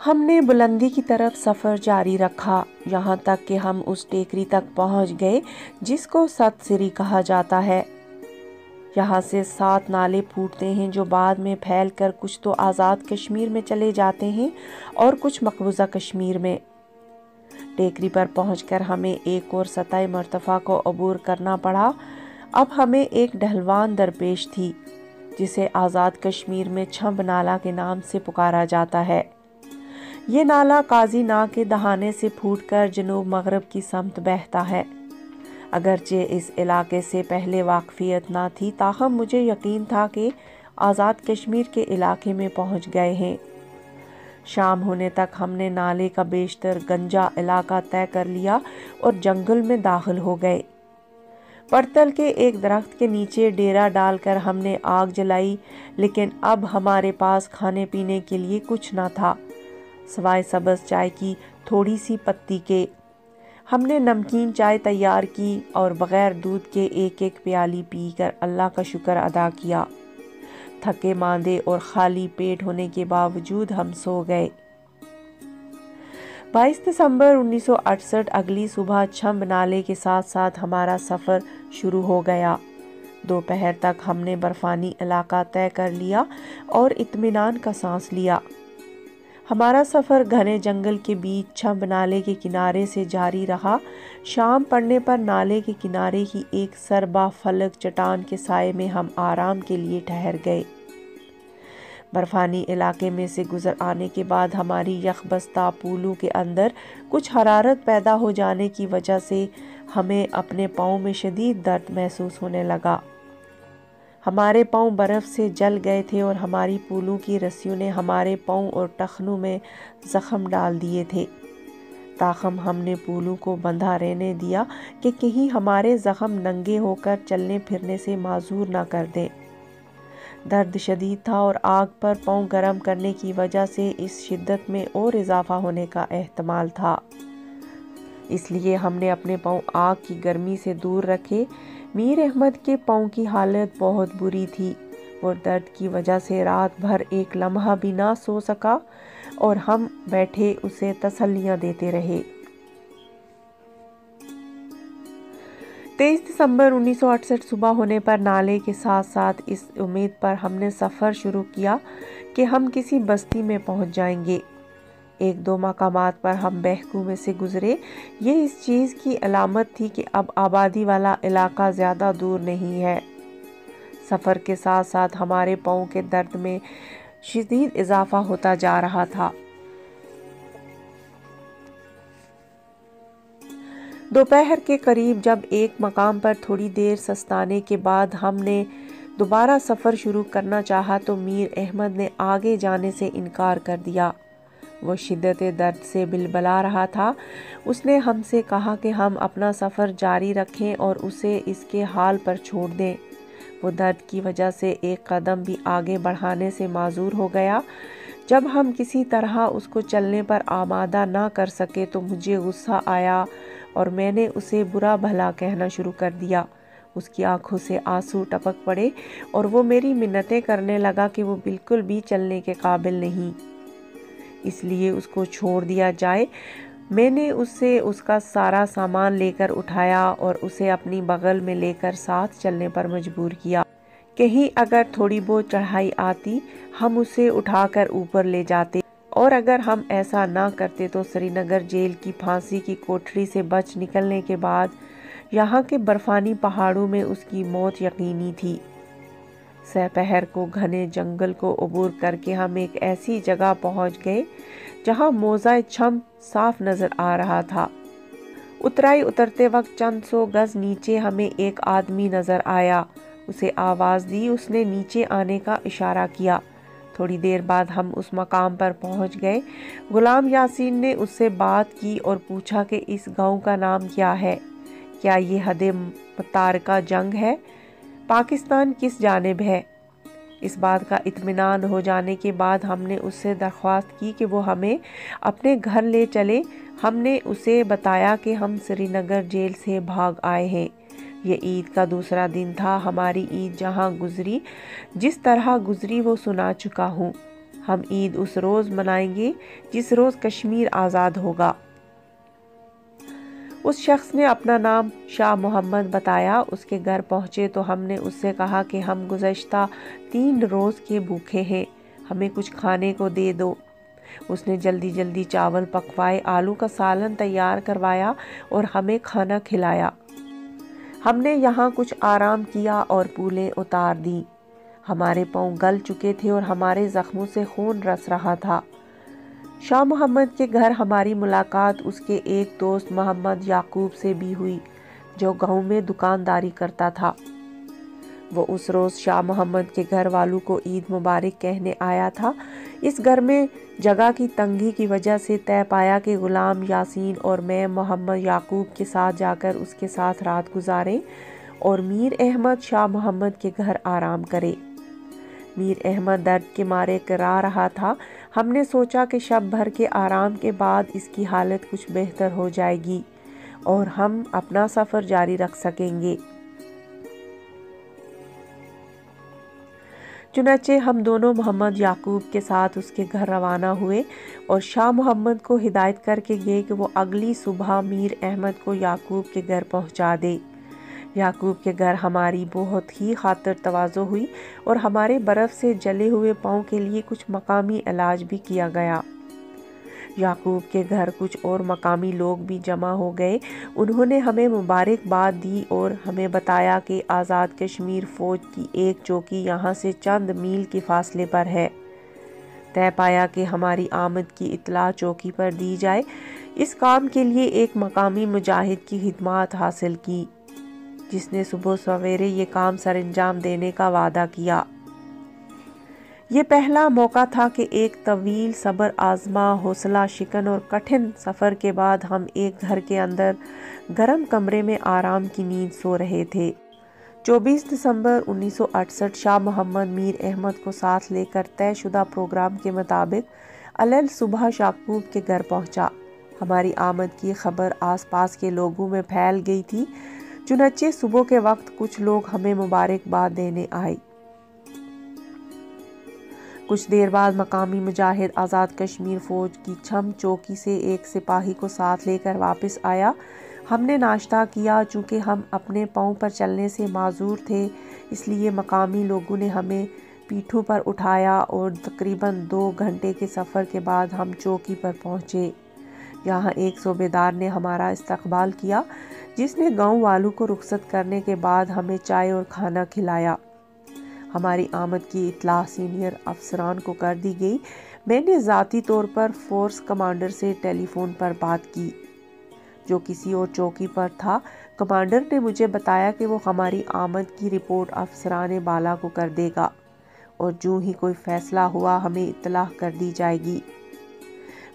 ہم نے بلندی کی طرف سفر جاری رکھا، یہاں تک کہ ہم اس ٹیکری تک پہنچ گئے جس کو ست سری کہا جاتا ہے۔ یہاں سے 7 نالے پھوٹتے ہیں جو بعد میں پھیل کر کچھ تو آزاد کشمیر میں چلے جاتے ہیں اور کچھ مقبوضہ کشمیر میں۔ ٹیکری پر پہنچ کر ہمیں ایک اور سطح مرتفع کو عبور کرنا پڑا۔ اب ہمیں ایک ڈھلوان درپیش تھی جسے آزاد کشمیر میں چھمب نالہ کے نام سے پکارا جاتا ہے۔ یہ نالہ قاضی نا کے دہانے سے پھوٹ کر جنوب مغرب کی سمت بہتا ہے۔ اگرچہ اس علاقے سے پہلے واقفیت نہ تھی، تاہم مجھے یقین تھا کہ آزاد کشمیر کے علاقے میں پہنچ گئے ہیں۔ شام ہونے تک ہم نے نالے کا بیشتر گنجا علاقہ طے کر لیا اور جنگل میں داخل ہو گئے۔ پرتل کے ایک درخت کے نیچے ڈیرا ڈال کر ہم نے آگ جلائی، لیکن اب ہمارے پاس کھانے پینے کے لیے کچھ نہ تھا سوائے سبز چائے کی تھوڑی سی پتی کے۔ ہم نے نمکین چائے تیار کی اور بغیر دودھ کے ایک ایک پیالی پی کر اللہ کا شکر ادا کیا۔ تھکے ماندے اور خالی پیٹ ہونے کے باوجود ہم سو گئے۔ 22 دسمبر 1968 اگلی صبح چھمب نالے کے ساتھ ساتھ ہمارا سفر شروع ہو گیا۔ دوپہر تک ہم نے برفانی علاقہ طے کر لیا اور اطمینان کا سانس لیا۔ ہمارا سفر گھنے جنگل کے بیچ چھمب نالے کے کنارے سے جاری رہا۔ شام پڑنے پر نالے کے کنارے کی ایک سربا فلک چٹان کے سائے میں ہم آرام کے لیے ٹھہر گئے۔ برفانی علاقے میں سے گزر آنے کے بعد ہماری یخ بستہ پولو کے اندر کچھ حرارت پیدا ہو جانے کی وجہ سے ہمیں اپنے پاؤں میں شدید درد محسوس ہونے لگا۔ ہمارے پاؤں برف سے جل گئے تھے اور ہماری پولو کی رسیوں نے ہمارے پاؤں اور ٹخنوں میں زخم ڈال دیے تھے۔ تاہم ہم نے پولو کو بندھا رہنے دیا کہ کہیں ہمارے زخم ننگے ہو کر چلنے پھرنے سے معذور نہ کر دیں۔ درد شدید تھا اور آگ پر پاؤں گرم کرنے کی وجہ سے اس شدت میں اور اضافہ ہونے کا احتمال تھا، اس لیے ہم نے اپنے پاؤں آگ کی گرمی سے دور رکھے۔ میر احمد کے پاؤں کی حالت بہت بری تھی۔ وہ درد کی وجہ سے رات بھر ایک لمحہ بھی نہ سو سکا اور ہم بیٹھے اسے تسلیاں دیتے رہے۔ 23 دسمبر 1968 صبح ہونے پر نالے کے ساتھ ساتھ اس امید پر ہم نے سفر شروع کیا کہ ہم کسی بستی میں پہنچ جائیں گے۔ 1-2 مقامات پر ہم بہکو میں سے گزرے۔ یہ اس چیز کی علامت تھی کہ اب آبادی والا علاقہ زیادہ دور نہیں ہے۔ سفر کے ساتھ ساتھ ہمارے پاؤں کے درد میں شدید اضافہ ہوتا جا رہا تھا۔ دوپہر کے قریب جب ایک مقام پر تھوڑی دیر سستانے کے بعد ہم نے دوبارہ سفر شروع کرنا چاہا تو میر احمد نے آگے جانے سے انکار کر دیا۔ وہ شدت درد سے بلبلا رہا تھا۔ اس نے ہم سے کہا کہ ہم اپنا سفر جاری رکھیں اور اسے اس کے حال پر چھوڑ دیں۔ وہ درد کی وجہ سے ایک قدم بھی آگے بڑھانے سے معذور ہو گیا۔ جب ہم کسی طرح اس کو چلنے پر آمادہ نہ کر سکے تو مجھے غصہ آیا اور میں نے اسے برا بھلا کہنا شروع کر دیا۔ اس کی آنکھوں سے آنسو ٹپک پڑے اور وہ میری منتیں کرنے لگا کہ وہ بالکل بھی چلنے کے قابل نہیں، اس لیے اس کو چھوڑ دیا جائے۔ میں نے اس سے اس کا سارا سامان لے کر اٹھایا اور اسے اپنی بغل میں لے کر ساتھ چلنے پر مجبور کیا۔ کہیں اگر تھوڑی بہت چڑھائی آتی ہم اسے اٹھا کر اوپر لے جاتے، اور اگر ہم ایسا نہ کرتے تو سری نگر جیل کی پھانسی کی کوٹڑی سے بچ نکلنے کے بعد یہاں کے برفانی پہاڑوں میں اس کی موت یقینی تھی۔ سپہر کو گھنے جنگل کو عبور کر کے ہم ایک ایسی جگہ پہنچ گئے جہاں موضع چھمب صاف نظر آ رہا تھا۔ اترائی اترتے وقت چند 100 گز نیچے ہمیں ایک آدمی نظر آیا۔ اسے آواز دی، اس نے نیچے آنے کا اشارہ کیا۔ تھوڑی دیر بعد ہم اس مقام پر پہنچ گئے۔ غلام یاسین نے اس سے بات کی اور پوچھا کہ اس گاؤں کا نام کیا ہے، کیا یہ حد متارکہ جنگ ہے، پاکستان کس جانب ہے۔ اس بات کا اطمینان ہو جانے کے بعد ہم نے اس سے درخواست کی کہ وہ ہمیں اپنے گھر لے چلے۔ ہم نے اسے بتایا کہ ہم سری نگر جیل سے بھاگ آئے ہیں۔ یہ عید کا دوسرا دن تھا۔ ہماری عید جہاں گزری، جس طرح گزری وہ سنا چکا ہوں۔ ہم عید اس روز منائیں گے جس روز کشمیر آزاد ہوگا۔ اس شخص نے اپنا نام شاہ محمد بتایا۔ اس کے گھر پہنچے تو ہم نے اس سے کہا کہ ہم گزشتہ 3 روز کے بھوکے ہیں، ہمیں کچھ کھانے کو دے دو۔ اس نے جلدی جلدی چاول پکوائے، آلو کا سالن تیار کروایا اور ہمیں کھانا کھلایا۔ ہم نے یہاں کچھ آرام کیا اور پولیں اتار دیں۔ ہمارے پاؤں گل چکے تھے اور ہمارے زخموں سے خون رس رہا تھا۔ شاہ محمد کے گھر ہماری ملاقات اس کے ایک دوست محمد یعقوب سے بھی ہوئی جو گاؤں میں دکانداری کرتا تھا۔ وہ اس روز شاہ محمد کے گھر والوں کو عید مبارک کہنے آیا تھا۔ اس گھر میں جگہ کی تنگی کی وجہ سے طے پایا کہ غلام یاسین اور میں محمد یعقوب کے ساتھ جا کر اس کے ساتھ رات گزاریں اور میر احمد شاہ محمد کے گھر آرام کرے۔ میر احمد درد کے مارے کرا رہا تھا۔ ہم نے سوچا کہ شب بھر کے آرام کے بعد اس کی حالت کچھ بہتر ہو جائے گی اور ہم اپنا سفر جاری رکھ سکیں گے۔ چنانچہ ہم دونوں محمد یعقوب کے ساتھ اس کے گھر روانہ ہوئے اور شاہ محمد کو ہدایت کر کے گئے کہ وہ اگلی صبح میر احمد کو یعقوب کے گھر پہنچا دے۔ یعقوب کے گھر ہماری بہت ہی خاطر تواضع ہوئی اور ہمارے برف سے جلے ہوئے پاؤں کے لیے کچھ مقامی علاج بھی کیا گیا۔ یعقوب کے گھر کچھ اور مقامی لوگ بھی جمع ہو گئے۔ انہوں نے ہمیں مبارکباد دی اور ہمیں بتایا کہ آزاد کشمیر فوج کی ایک چوکی یہاں سے چند میل کے فاصلے پر ہے۔ طے پایا کہ ہماری آمد کی اطلاع چوکی پر دی جائے۔ اس کام کے لیے ایک مقامی مجاہد کی خدمات حاصل کی جس نے صبح سویرے یہ کام سر انجام دینے کا وعدہ کیا۔ یہ پہلا موقع تھا کہ ایک طویل صبر آزما حوصلہ شکن اور کٹھن سفر کے بعد ہم ایک گھر کے اندر گرم کمرے میں آرام کی نیند سو رہے تھے۔ 24 دسمبر 1968 شاہ محمد میر احمد کو ساتھ لے کر طے شدہ پروگرام کے مطابق علیل صبح یعقوب کے گھر پہنچا۔ ہماری آمد کی خبر آس پاس کے لوگوں میں پھیل گئی تھی۔ چنانچہ صبح کے وقت کچھ لوگ ہمیں مبارکباد دینے آئے۔ کچھ دیر بعد مقامی مجاہد آزاد کشمیر فوج کی چھم چوکی سے ایک سپاہی کو ساتھ لے کر واپس آیا۔ ہم نے ناشتہ کیا۔ چونکہ ہم اپنے پاؤں پر چلنے سے معذور تھے اس لیے مقامی لوگوں نے ہمیں پیٹھوں پر اٹھایا اور تقریباً 2 گھنٹے کے سفر کے بعد ہم چوکی پر پہنچے۔ یہاں ایک صوبیدار نے ہمارا استقبال کیا جس نے گاؤں والوں کو رخصت کرنے کے بعد ہمیں چائے اور کھانا کھلایا۔ ہماری آمد کی اطلاع سینئر افسران کو کر دی گئی۔ میں نے ذاتی طور پر فورس کمانڈر سے ٹیلی فون پر بات کی جو کسی اور چوکی پر تھا۔ کمانڈر نے مجھے بتایا کہ وہ ہماری آمد کی رپورٹ افسران بالا کو کر دے گا اور جو ہی کوئی فیصلہ ہوا ہمیں اطلاع کر دی جائے گی۔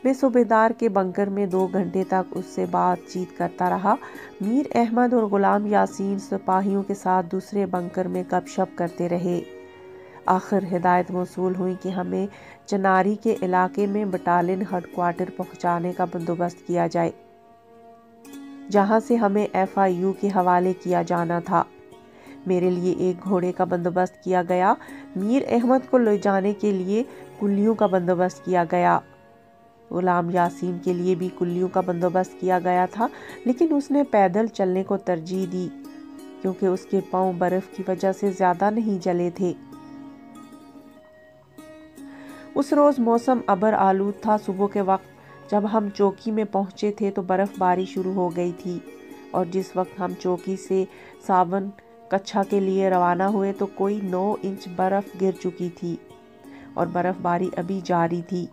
میں صوبیدار کے بنکر میں 2 گھنٹے تک اس سے بات چیت کرتا رہا۔ میر احمد اور غلام یاسین سپاہیوں کے ساتھ دوسرے بنکر میں گپ شپ کرتے رہے۔ آخر ہدایت موصول ہوئی کہ ہمیں چناری کے علاقے میں بٹالین ہیڈ کوارٹر پہنچانے کا بندوبست کیا جائے جہاں سے ہمیں FIU کے حوالے کیا جانا تھا۔ میرے لیے ایک گھوڑے کا بندوبست کیا گیا۔ میر احمد کو لے جانے کے لیے کلیوں کا بندوبست کیا گیا۔ غلام یاسین کے لیے بھی کلیوں کا بندوبست کیا گیا تھا لیکن اس نے پیدل چلنے کو ترجیح دی کیونکہ اس کے پاؤں برف کی وجہ سے زیادہ نہیں جلے تھے۔ اس روز موسم ابر آلود تھا۔ صبح کے وقت جب ہم چوکی میں پہنچے تھے تو برف باری شروع ہو گئی تھی اور جس وقت ہم چوکی سے ساون کچھا کے لیے روانہ ہوئے تو کوئی 9 انچ برف گر چکی تھی اور برف باری ابھی جاری تھی۔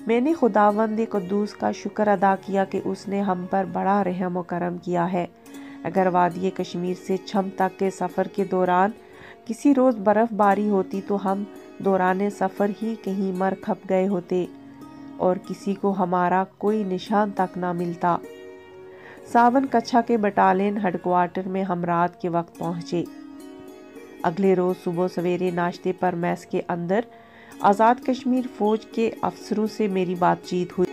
میں نے خداوند قدوس کا شکر ادا کیا کہ اس نے ہم پر بڑا رحم و کرم کیا ہے۔ اگر وادی کشمیر سے چھم تک کے سفر کے دوران کسی روز برف باری ہوتی تو ہم دوران سفر ہی کہیں مر کھپ گئے ہوتے اور کسی کو ہمارا کوئی نشان تک نہ ملتا۔ ساون کچھا کے بٹالین ہیڈ کوارٹر میں ہم رات کے وقت پہنچے۔ اگلے روز صبح سویرے ناشتے پر میس کے اندر آزاد کشمیر فوج کے افسروں سے میری بات چیت ہوئی۔